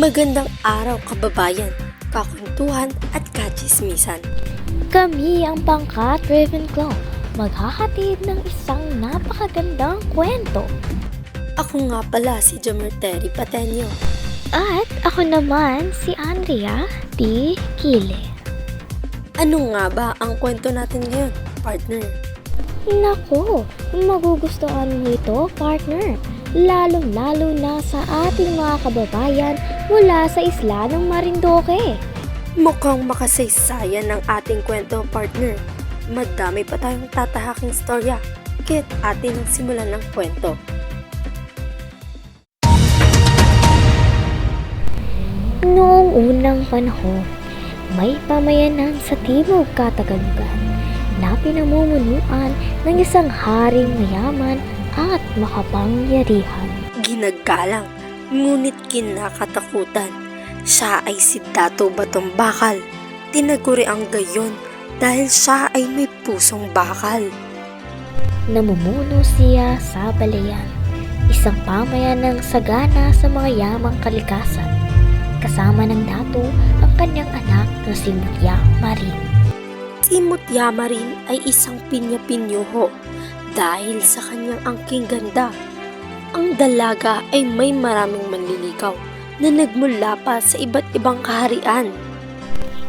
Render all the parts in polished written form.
Magandang araw kababayan, kakwentuhan at kachismisan. Kami ang Bangka Ravenclaw, maghahatid ng isang napakagandang kwento. Ako nga pala si Jamerteri Patenyo. At ako naman si Andrea D. Kile. Ano nga ba ang kwento natin ngayon, partner? Naku, magugustuhan mo ito, partner. Lalong-lalo na sa ating mga kababayan mula sa isla ng Marinduque. Mukhang makasaysayan ng ating kwento, partner. Madami pa tayong tatahaking storya, kaya't atin ang simulan ng kwento. Noong unang panahon, may pamayanan sa Timog Katagalugan na pinamumunuan ng isang haring mayaman at makapangyarihan. Ginagalang, ngunit kinakatakutan. Siya ay si Dato Batong Bakal. Tinaguri ang gayon dahil siya ay may pusong bakal. Namumuno siya sa Balayan, isang pamayanang sagana sa mga yamang kalikasan. Kasama ng dato ang kanyang anak na si Mutya Marin. Si Mutya Marin ay isang pinya-pinyuho dahil sa kanyang angking ganda. Ang dalaga ay may maraming manliligaw na nagmula pa sa iba't ibang kaharian.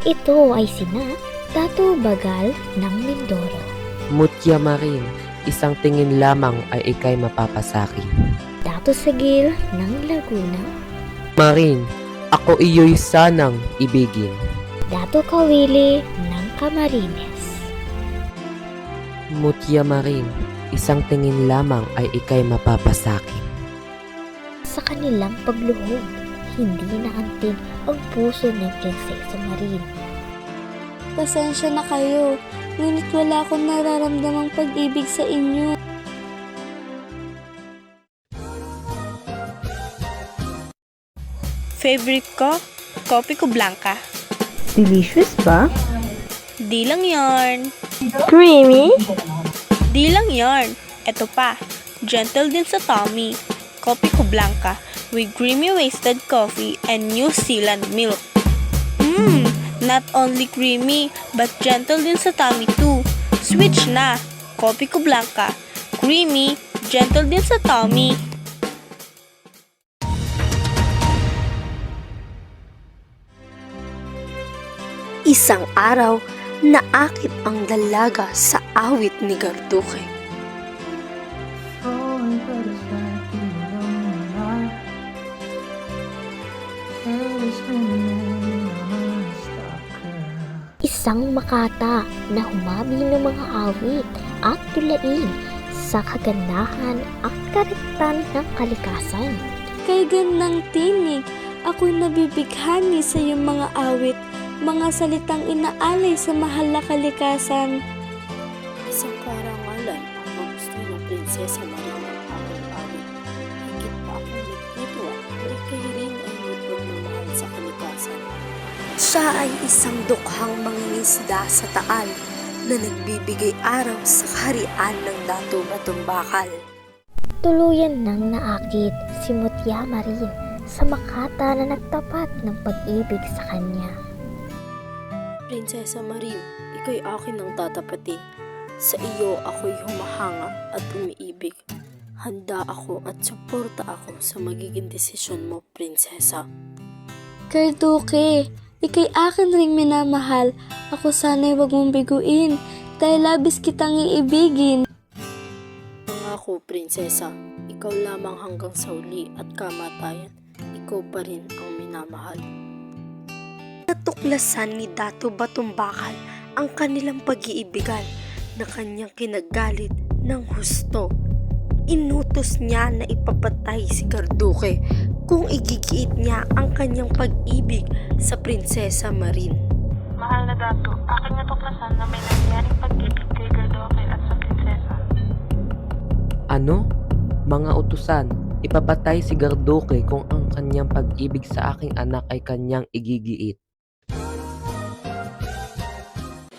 Ito ay sina Dato Bagal ng Mindoro, Mutya Marin, isang tingin lamang ay ikay mapapasaki. Dato Sagil ng Laguna, Marin, ako iyo'y sanang ibigin. Dato Kawili ng Camarines. Mutya Marin, isang tingin lamang ay ikay mapapasaki. Sa kanilang pagluhod, hindi naantig ang puso ng Prinsesa Marin. Pasensya na kayo, ngunit wala akong nararamdamang pag-ibig sa inyo. Favorite ko, kopi ko blanca. Delicious ba? Di lang yarn. Creamy? Di lang yarn. Eto pa, gentle din sa tummy. Kopi ko blanca with creamy roasted coffee and New Zealand milk. Not only creamy, but gentle din sa tummy too. Switch na. Kopi ko blanca. Creamy, gentle din sa tummy. Isang araw, naakit ang dalaga sa awit ni Garduque. Isang makata na humabi ng mga awit at tulain sa kagandahan at karektan ng kalikasan. Kay gandang tinig, ako'y nabibighani sa iyong mga awit, mga salitang inaalay sa mahal na kalikasan. Isang karangalan ang gusto ng Prinsesa Marin ng aking awit. Higit pa akong nagtutwa na ikay rin ay may pagmamahal sa kalikasan. Siya ay isang dukhang mangingisda sa Taal na nagbibigay araw sa kaharian ng Dato Batong Bakal. Tuluyan nang naakit si Mutya Marin sa makata na nagtapat ng pag-ibig sa kanya. Prinsesa Marin, ika'y akin ang tatapati. Sa iyo ako'y humahanga at umiibig. Handa ako at suporta ako sa magiging desisyon mo, Prinsesa. Garduque, ikay akin ring minamahal. Ako sana'y wag mong biguin, dahil labis kitang iibigin. Pangako, Prinsesa, ikaw lamang hanggang sa huli at kamatayan. Ikaw pa rin ang minamahal. Natuklasan ni Dato Batong Bakal ang kanilang pag-iibigan na kanyang kinagalit ng husto. Inutos niya na ipapatay si Garduque kung igigiit niya ang kanyang pag-ibig sa Prinsesa Marin. Mahal na Dato, aking natuklasan na may nangyaring pag-ibig kay Garduque at sa prinsesa. Ano? Mga utusan, ipapatay si Garduque kung ang kanyang pag-ibig sa aking anak ay kanyang igigiit.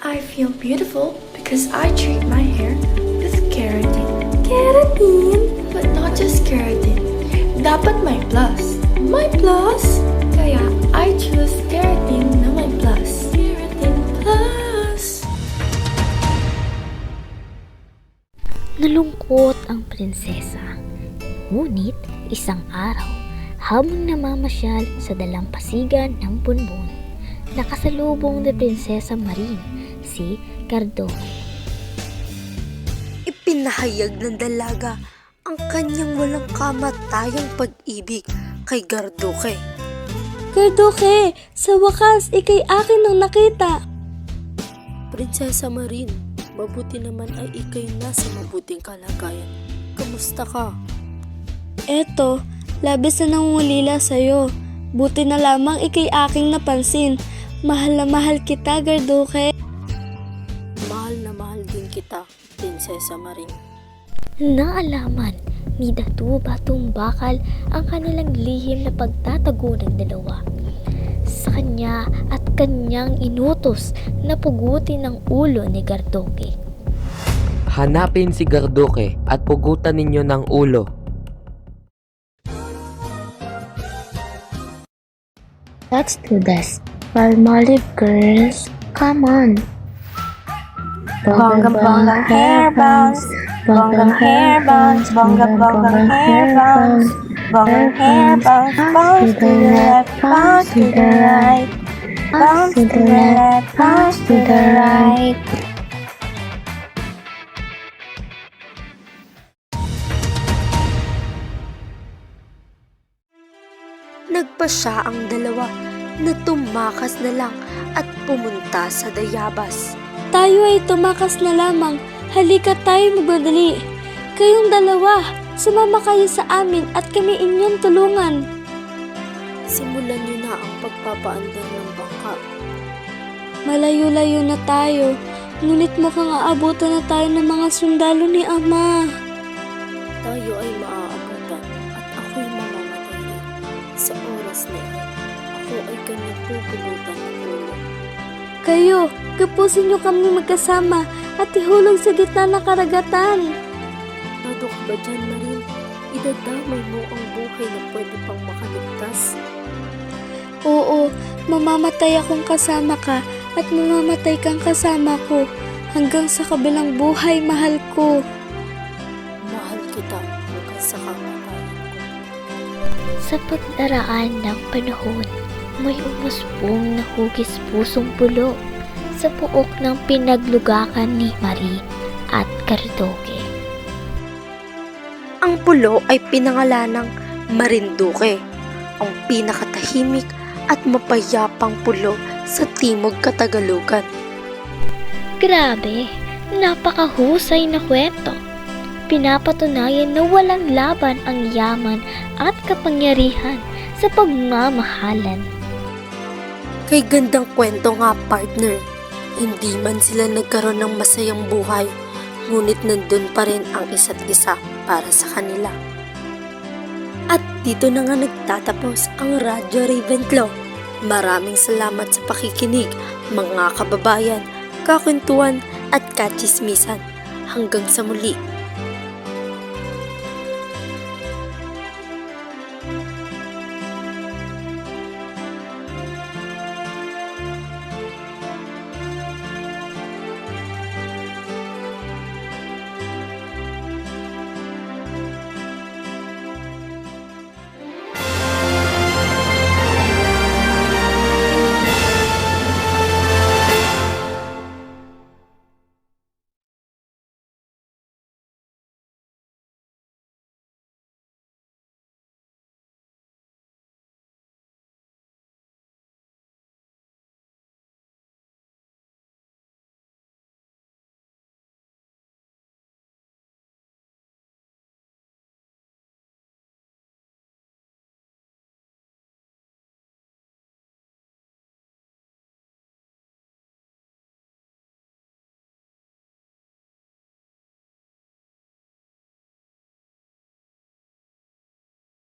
I feel beautiful because I treat my hair with keratin. Keratin? But not just keratin. Dapat may plus. May plus? Kaya prinsesa. Ngunit isang araw, habang namamasyal sa dalampasigan ng Bunbun, nakasalubong ni Prinsesa Marin si Gardoque. Ipinahayag ng dalaga ang kanyang walang kamatayang pag-ibig kay Gardoque. Gardoque, sa wakas, ikay akin nang nakita. Prinsesa Marin, mabuti naman ay ikay nasa mabuting kalagayan. Kamusta ka? Eto, labis na nangungulila sa'yo. Buti na lamang ikay aking napansin. Mahal na mahal kita, Gardoque. Mahal na mahal din kita, Prinsesa Marin. Naalaman ni Datu Batong Bakal ang kanilang lihim na pagtatago ng dalawa. Sa kanya at kanyang inutos na pugutin ang ulo ni Gardoque. Hanapin si Gardoque at pugutan ninyo ng ulo. Let's do this. Palmolive girls, come on. Bongga bongga hair bounce, bongga hair bounce, bongga bongga hair bounce, bongga hair bounce, bounce to the left, bounce to the right, bounce to the left, bounce to the right. Nagpasya ang dalawa na tumakas na lang at pumunta sa Dayabas. Tayo ay tumakas na lamang. Halika tayo magmadali. Kayong dalawa, sumama kayo sa amin at kami inyong tulungan. Simulan niyo na ang pagpapaandar ng bangka. Malayo-layo na tayo, ngunit mukhang aabutan na tayo ng mga sundalo ni Ama. Tayo ay maaabutan at ako'y mamamatay rin. Sa oras na iyon, ako ay kanyang pupulutan ng ulo. Kayo, kapusin niyo kami magkasama at ihulog sa gitna ng karagatan. Nado ka ba dyan, Marin? Idadamay mo ang buhay na pwede pang makaligtas. Oo, mamamatay akong kasama ka at mamamatay kang kasama ko. Hanggang sa kabilang buhay, mahal ko. Mahal kita hanggang sa kamatayan ko. Sa pagdaraan ng panahon, may umusbong na hugis pusong pulo sa puok ng pinaglugakan ni Marie at Gardoque. Ang pulo ay pinangalanang Marinduque, ang pinakatahimik at mapayapang pulo sa Timog Katagalugan. Grabe, napakahusay na kwento. Pinapatunayan na walang laban ang yaman at kapangyarihan sa pagmamahalan. Kay gandang kwento nga, partner. Hindi man sila nagkaroon ng masayang buhay, ngunit nandun pa rin ang isa't isa para sa kanila. At dito na nga nagtatapos ang Radyo Ravenclaw. Maraming salamat sa pakikinig, mga kababayan, kakwentuhan at kachismisan. Hanggang sa muli.